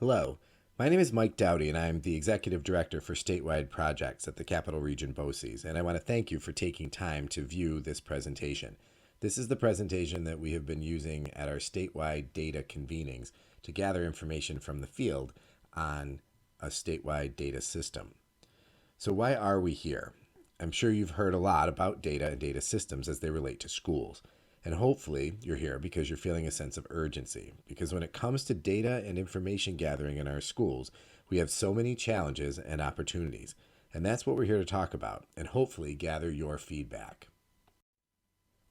Hello, my name is Mike Dowdy and I'm the Executive Director for Statewide Projects at the Capital Region BOCES, and I want to thank you for taking time to view this presentation. This is the presentation that we have been using at our statewide data convenings to gather information from the field on a statewide data system. So why are we here? I'm sure you've heard a lot about data and data systems as they relate to schools. And hopefully you're here because you're feeling a sense of urgency. Because when it comes to data and information gathering in our schools, we have so many challenges and opportunities. And that's what we're here to talk about and hopefully gather your feedback.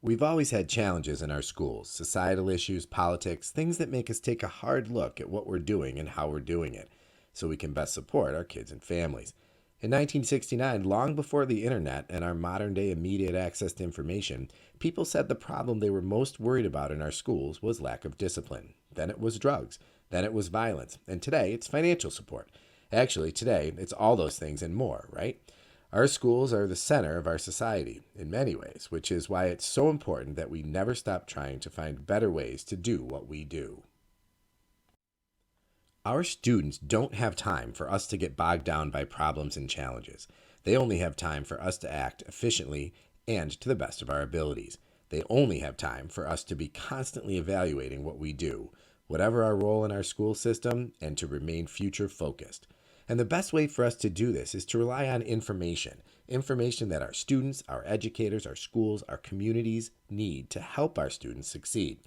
We've always had challenges in our schools, societal issues, politics, things that make us take a hard look at what we're doing and how we're doing it, so we can best support our kids and families. In 1969, long before the internet and our modern day immediate access to information, people said the problem they were most worried about in our schools was lack of discipline. Then it was drugs. Then it was violence. And today it's financial support. Actually, today it's all those things and more, right? Our schools are the center of our society in many ways, which is why it's so important that we never stop trying to find better ways to do what we do. Our students don't have time for us to get bogged down by problems and challenges. They only have time for us to act efficiently and to the best of our abilities. They only have time for us to be constantly evaluating what we do, whatever our role in our school system, and to remain future focused. And the best way for us to do this is to rely on information that our students, our educators, our schools, our communities need to help our students succeed.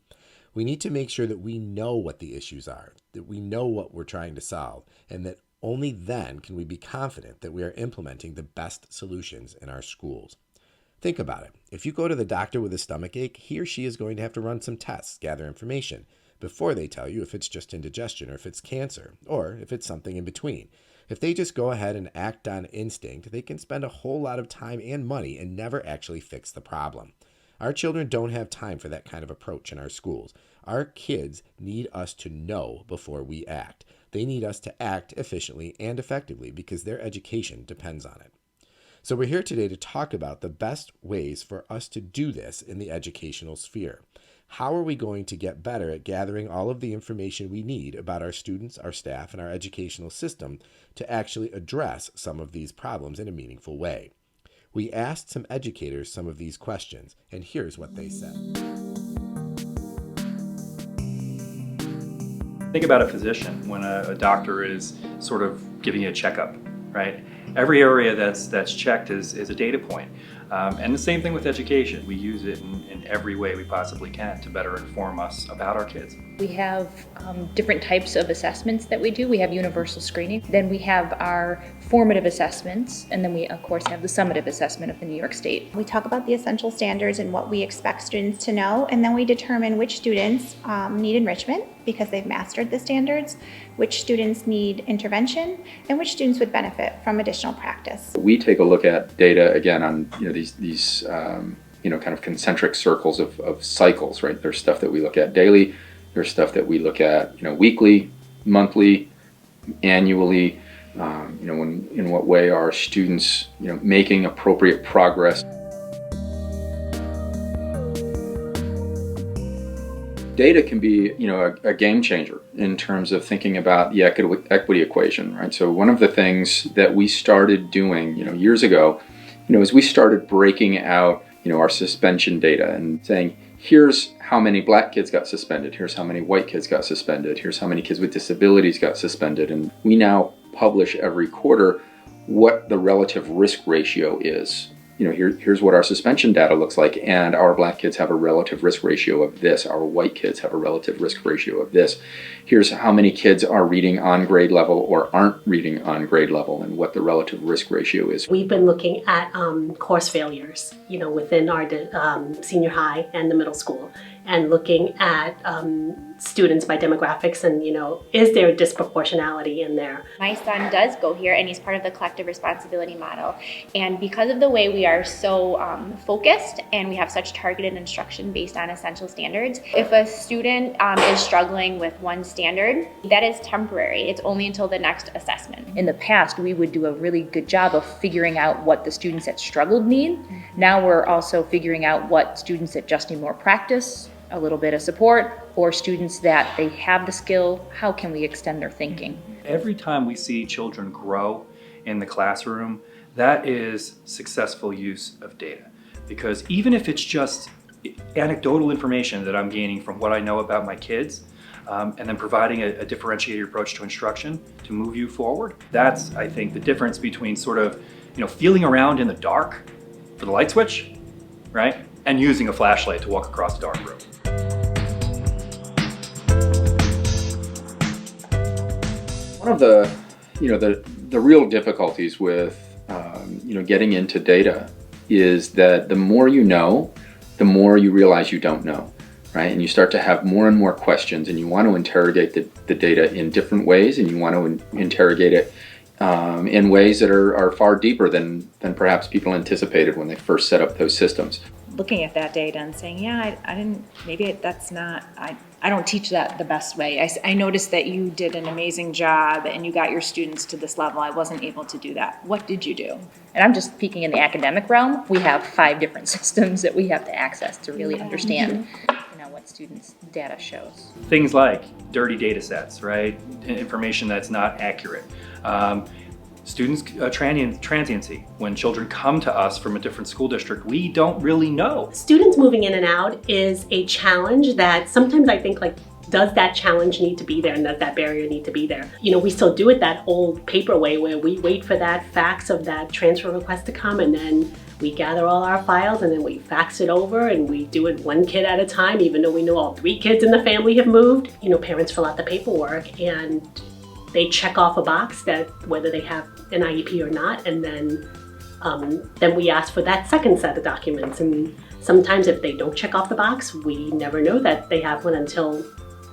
We need to make sure that we know what the issues are, that we know what we're trying to solve, and that only then can we be confident that we are implementing the best solutions in our schools. Think about it. If you go to the doctor with a stomach ache, he or she is going to have to run some tests, gather information, before they tell you if it's just indigestion or if it's cancer, or if it's something in between. If they just go ahead and act on instinct, they can spend a whole lot of time and money and never actually fix the problem. Our children don't have time for that kind of approach in our schools. Our kids need us to know before we act. They need us to act efficiently and effectively because their education depends on it. So we're here today to talk about the best ways for us to do this in the educational sphere. How are we going to get better at gathering all of the information we need about our students, our staff, and our educational system to actually address some of these problems in a meaningful way? We asked some educators some of these questions, and here's what they said. Think about a physician when a doctor is sort of giving you a checkup, right? Every area that's checked is a data point. And the same thing with education. We use it in every way we possibly can to better inform us about our kids. We have different types of assessments that we do. We have universal screening. Then we have our formative assessments. And then we, of course, have the summative assessment of the New York State. We talk about the essential standards and what we expect students to know. And then we determine which students need enrichment because they've mastered the standards, which students need intervention, and which students would benefit from additional practice. We take a look at data again on these kind of concentric circles of cycles, right? There's stuff that we look at daily, there's stuff that we look at weekly, monthly, annually. In what way are students making appropriate progress? Data can be, a game changer in terms of thinking about the equity equation, right? So one of the things that we started doing, years ago, is we started breaking out, our suspension data and saying, here's how many black kids got suspended, here's how many white kids got suspended, here's how many kids with disabilities got suspended, and we now publish every quarter what the relative risk ratio is. Here's what our suspension data looks like, and our black kids have a relative risk ratio of this, our white kids have a relative risk ratio of this. Here's how many kids are reading on grade level or aren't reading on grade level and what the relative risk ratio is. We've been looking at course failures, within our senior high and the middle school, and looking at students by demographics and, is there a disproportionality in there? My son does go here and he's part of the collective responsibility model. And because of the way we are so focused and we have such targeted instruction based on essential standards, if a student is struggling with one standard, that is temporary. It's only until the next assessment. In the past, we would do a really good job of figuring out what the students that struggled need. Now we're also figuring out what students that just need more practice a little bit of support, or students that they have the skill, how can we extend their thinking? Every time we see children grow in the classroom, that is successful use of data. Because even if it's just anecdotal information that I'm gaining from what I know about my kids, and then providing a differentiated approach to instruction to move you forward, that's, I think, the difference between sort of, feeling around in the dark for the light switch, right? And using a flashlight to walk across the dark room. One of the, the real difficulties with, getting into data is that the more you know, the more you realize you don't know, right? And you start to have more and more questions, and you want to interrogate the data in different ways, and you want to interrogate it in ways that are far deeper than perhaps people anticipated when they first set up those systems. Looking at that data and saying, yeah, I didn't, maybe that's not, I don't teach that the best way. I noticed that you did an amazing job and you got your students to this level. I wasn't able to do that. What did you do? And I'm just speaking in the academic realm. We have 5 different systems that we have to access to really understand what students' data shows. Things like dirty data sets, right? Information that's not accurate. Students' transiency. When children come to us from a different school district, we don't really know. Students moving in and out is a challenge that sometimes I think, like, does that challenge need to be there, and does that barrier need to be there? We still do it that old paper way where we wait for that fax of that transfer request to come, and then we gather all our files and then we fax it over, and we do it one kid at a time, even though we know all 3 kids in the family have moved. Parents fill out the paperwork and they check off a box that whether they have an IEP or not, and then we ask for that second set of documents. And sometimes if they don't check off the box, we never know that they have one until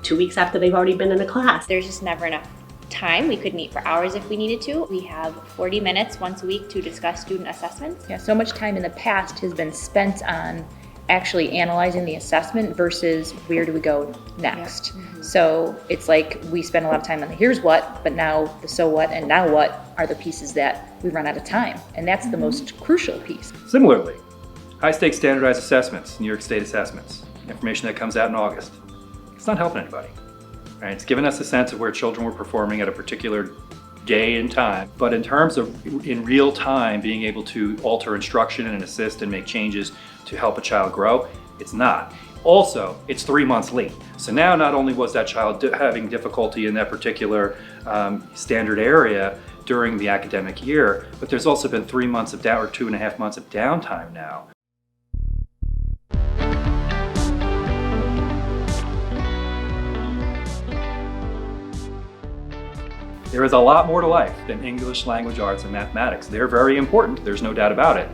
2 weeks after they've already been in a class. There's just never enough time. We could meet for hours if we needed to. We have 40 minutes once a week to discuss student assessments. Yeah, so much time in the past has been spent on actually analyzing the assessment versus where do we go next. Yeah. Mm-hmm. So it's like we spend a lot of time on the here's what, but now the so what and now what are the pieces that we run out of time. And that's the most crucial piece. Similarly, high-stakes standardized assessments, New York State assessments, information that comes out in August. It's not helping anybody. Right? It's given us a sense of where children were performing at a particular day and time, but in terms of in real time being able to alter instruction and assist and make changes to help a child grow, it's not. Also, it's 3 months late. So now not only was that child having difficulty in that particular standard area during the academic year, but there's also been 3 months of down, or 2.5 months of downtime now. There is a lot more to life than English, language arts, and mathematics. They're very important, there's no doubt about it.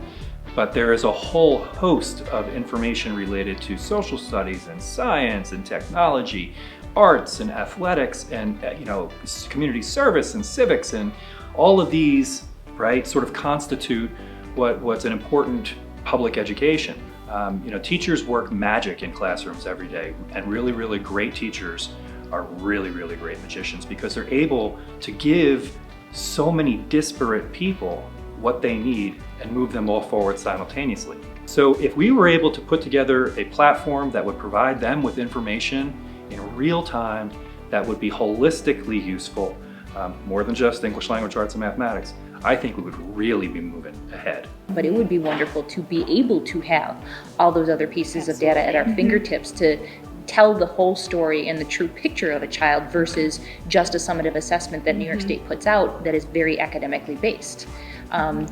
But there is a whole host of information related to social studies and science and technology, arts and athletics and community service and civics, and all of these, right, sort of constitute what's an important public education. Teachers work magic in classrooms every day, and really, really great teachers are really, really great magicians because they're able to give so many disparate people what they need and move them all forward simultaneously. So if we were able to put together a platform that would provide them with information in real time that would be holistically useful, more than just English, language arts, and mathematics, I think we would really be moving ahead. But it would be wonderful to be able to have all those other pieces of data at our fingertips to tell the whole story and the true picture of a child versus just a summative assessment that New York State puts out that is very academically based.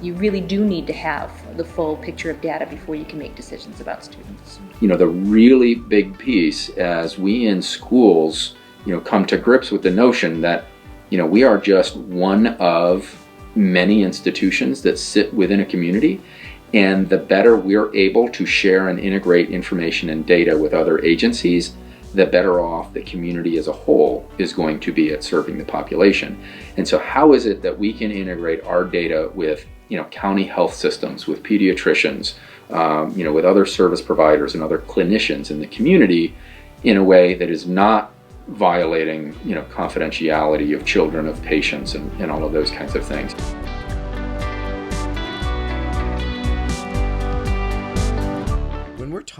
You really do need to have the full picture of data before you can make decisions about students. The really big piece as we in schools, come to grips with the notion that, we are just one of many institutions that sit within a community. And the better we're able to share and integrate information and data with other agencies, the better off the community as a whole is going to be at serving the population. And so how is it that we can integrate our data with county health systems, with pediatricians, with other service providers and other clinicians in the community in a way that is not violating confidentiality of children, of patients, and all of those kinds of things.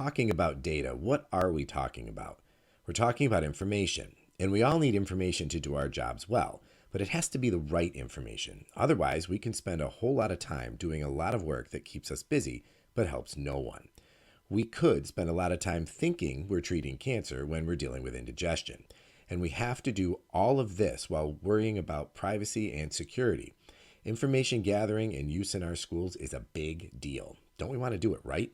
talking about data, what are we talking about? We're talking about information, and we all need information to do our jobs well, but it has to be the right information. Otherwise, we can spend a whole lot of time doing a lot of work that keeps us busy, but helps no one. We could spend a lot of time thinking we're treating cancer when we're dealing with indigestion. And we have to do all of this while worrying about privacy and security. Information gathering and use in our schools is a big deal. Don't we want to do it right?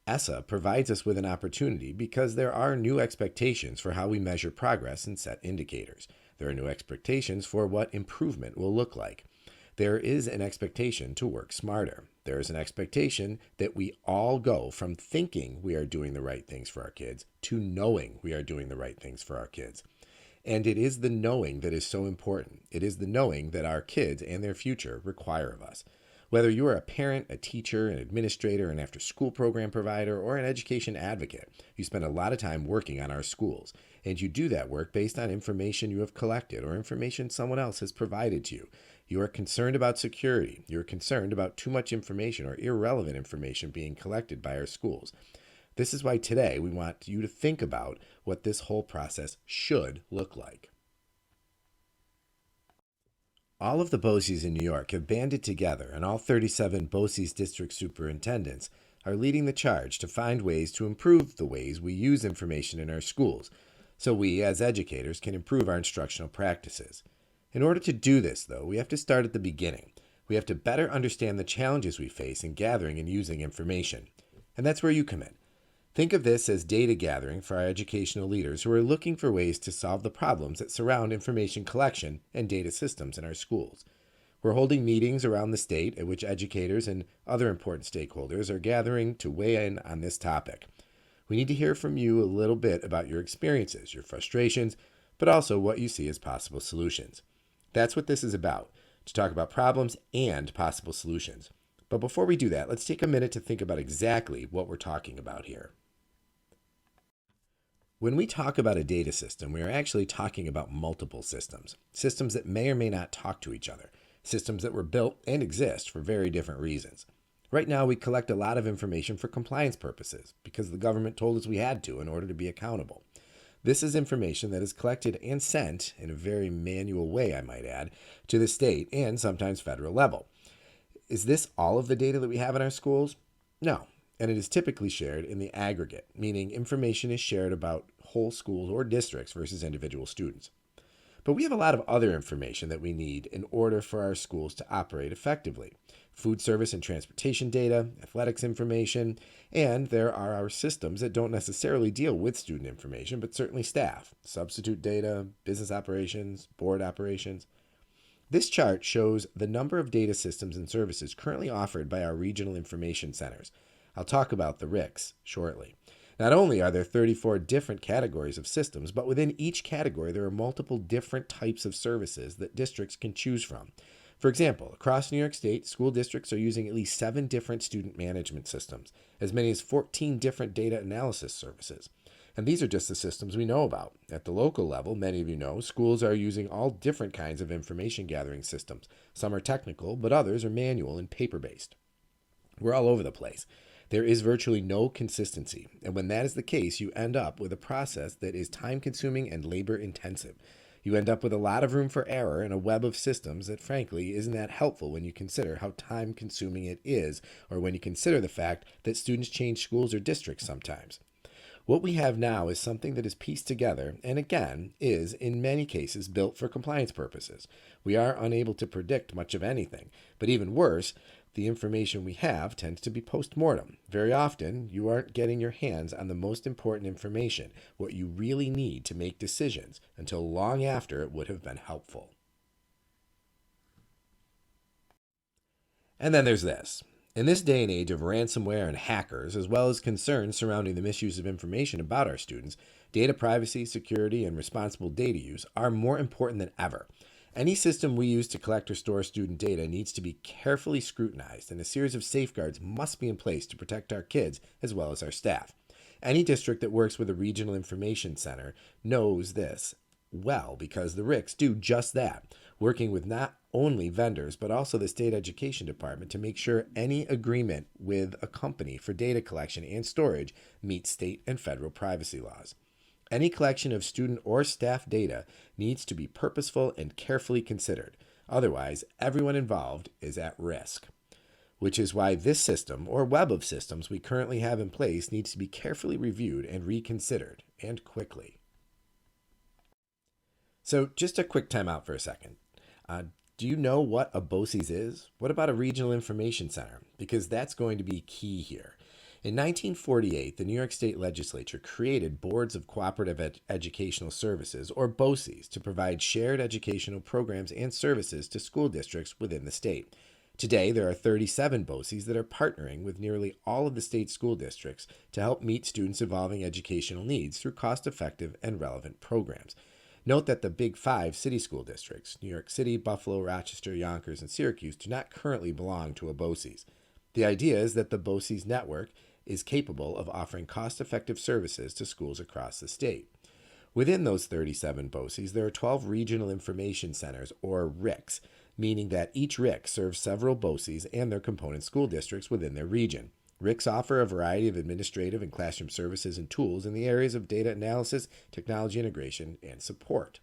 ESSA provides us with an opportunity because there are new expectations for how we measure progress and set indicators. There are new expectations for what improvement will look like. There is an expectation to work smarter. There is an expectation that we all go from thinking we are doing the right things for our kids to knowing we are doing the right things for our kids. And it is the knowing that is so important. It is the knowing that our kids and their future require of us. Whether you are a parent, a teacher, an administrator, an after-school program provider, or an education advocate, you spend a lot of time working on our schools. And you do that work based on information you have collected or information someone else has provided to you. You are concerned about security. You are concerned about too much information or irrelevant information being collected by our schools. This is why today we want you to think about what this whole process should look like. All of the BOCES in New York have banded together, and all 37 BOCES district superintendents are leading the charge to find ways to improve the ways we use information in our schools, so we, as educators, can improve our instructional practices. In order to do this, though, we have to start at the beginning. We have to better understand the challenges we face in gathering and using information. And that's where you come in. Think of this as data gathering for our educational leaders who are looking for ways to solve the problems that surround information collection and data systems in our schools. We're holding meetings around the state at which educators and other important stakeholders are gathering to weigh in on this topic. We need to hear from you a little bit about your experiences, your frustrations, but also what you see as possible solutions. That's what this is about, to talk about problems and possible solutions. But before we do that, let's take a minute to think about exactly what we're talking about here. When we talk about a data system, we are actually talking about multiple systems. Systems that may or may not talk to each other. Systems that were built and exist for very different reasons. Right now, we collect a lot of information for compliance purposes because the government told us we had to in order to be accountable. This is information that is collected and sent in a very manual way, I might add, to the state and sometimes federal level. Is this all of the data that we have in our schools? No, and it is typically shared in the aggregate, meaning information is shared about whole schools or districts versus individual students. But we have a lot of other information that we need in order for our schools to operate effectively. Food service and transportation data, athletics information, and there are our systems that don't necessarily deal with student information, but certainly staff, substitute data, business operations, board operations. This chart shows the number of data systems and services currently offered by our regional information centers. I'll talk about the RICs shortly. Not only are there 34 different categories of systems, but within each category there are multiple different types of services that districts can choose from. For example, across New York State, school districts are using at least 7 different student management systems, as many as 14 different data analysis services. And these are just the systems we know about. At the local level, many of you know, schools are using all different kinds of information gathering systems. Some are technical, but others are manual and paper-based. We're all over the place. There is virtually no consistency, and when that is the case, you end up with a process that is time-consuming and labor-intensive. You end up with a lot of room for error and a web of systems that, frankly, isn't that helpful when you consider how time-consuming it is, or when you consider the fact that students change schools or districts sometimes. What we have now is something that is pieced together and, again, is, in many cases, built for compliance purposes. We are unable to predict much of anything, but even worse, the information we have tends to be post-mortem. Very often, you aren't getting your hands on the most important information, what you really need to make decisions, until long after it would have been helpful. And then there's this. In this day and age of ransomware and hackers, as well as concerns surrounding the misuse of information about our students, data privacy, security, and responsible data use are more important than ever. Any system we use to collect or store student data needs to be carefully scrutinized, and a series of safeguards must be in place to protect our kids as well as our staff. Any district that works with a regional information center knows this well because the RICs do just that. working with not only vendors, but also the state education department to make sure any agreement with a company for data collection and storage meets state and federal privacy laws. Any collection of student or staff data needs to be purposeful and carefully considered. Otherwise, everyone involved is at risk. Which is why this system, or web of systems we currently have in place, needs to be carefully reviewed and reconsidered, and quickly. So just a quick time out for a second. Do you know what a BOCES is? What about a regional information center? Because that's going to be key here. In 1948, the New York State Legislature created Boards of Cooperative Educational Services, or BOCES, to provide shared educational programs and services to school districts within the state. Today, there are 37 BOCES that are partnering with nearly all of the state school districts to help meet students' evolving educational needs through cost-effective and relevant programs. Note that the Big Five city school districts, New York City, Buffalo, Rochester, Yonkers, and Syracuse, do not currently belong to a BOCES. The idea is that the BOCES network is capable of offering cost-effective services to schools across the state. Within those 37 BOCES, there are 12 regional information centers, or RICs, meaning that each RIC serves several BOCES and their component school districts within their region. RICs offer a variety of administrative and classroom services and tools in the areas of data analysis, technology integration, and support.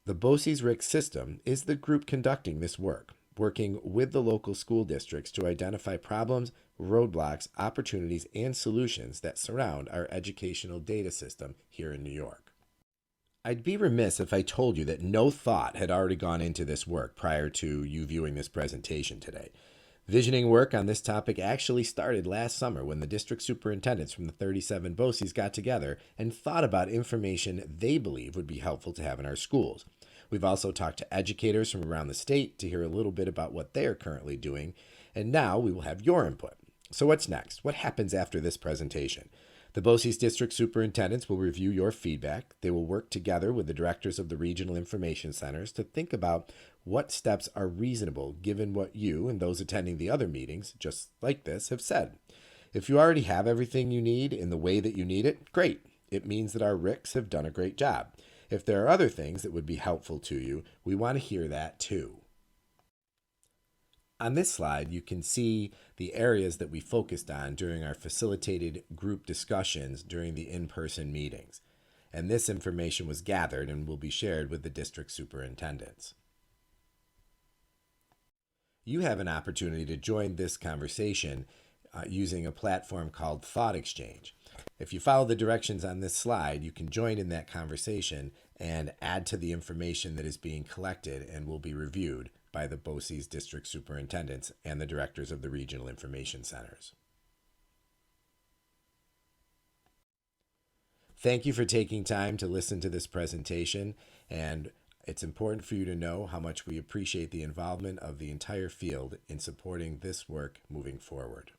The BOCES RIC system is the group conducting this work, working with the local school districts to identify problems, roadblocks, opportunities, and solutions that surround our educational data system here in New York. I'd be remiss if I told you that no thought had already gone into this work prior to you viewing this presentation today. Visioning work on this topic actually started last summer when the district superintendents from the 37 BOCES got together and thought about information they believe would be helpful to have in our schools. We've also talked to educators from around the state to hear a little bit about what they are currently doing, and now we will have your input. So what's next? What happens after this presentation? The BOCES district superintendents will review your feedback. They will work together with the directors of the regional information centers to think about what steps are reasonable given what you and those attending the other meetings, just like this, have said. If you already have everything you need in the way that you need it, great. It means that our RICs have done a great job. If there are other things that would be helpful to you, we want to hear that too. On this slide, you can see the areas that we focused on during our facilitated group discussions during the in-person meetings. And this information was gathered and will be shared with the district superintendents. You have an opportunity to join this conversation using a platform called Thought Exchange. If you follow the directions on this slide, you can join in that conversation and add to the information that is being collected and will be reviewed by the BOCES district superintendents and the directors of the regional information centers. Thank you for taking time to listen to this presentation, and it's important for you to know how much we appreciate the involvement of the entire field in supporting this work moving forward.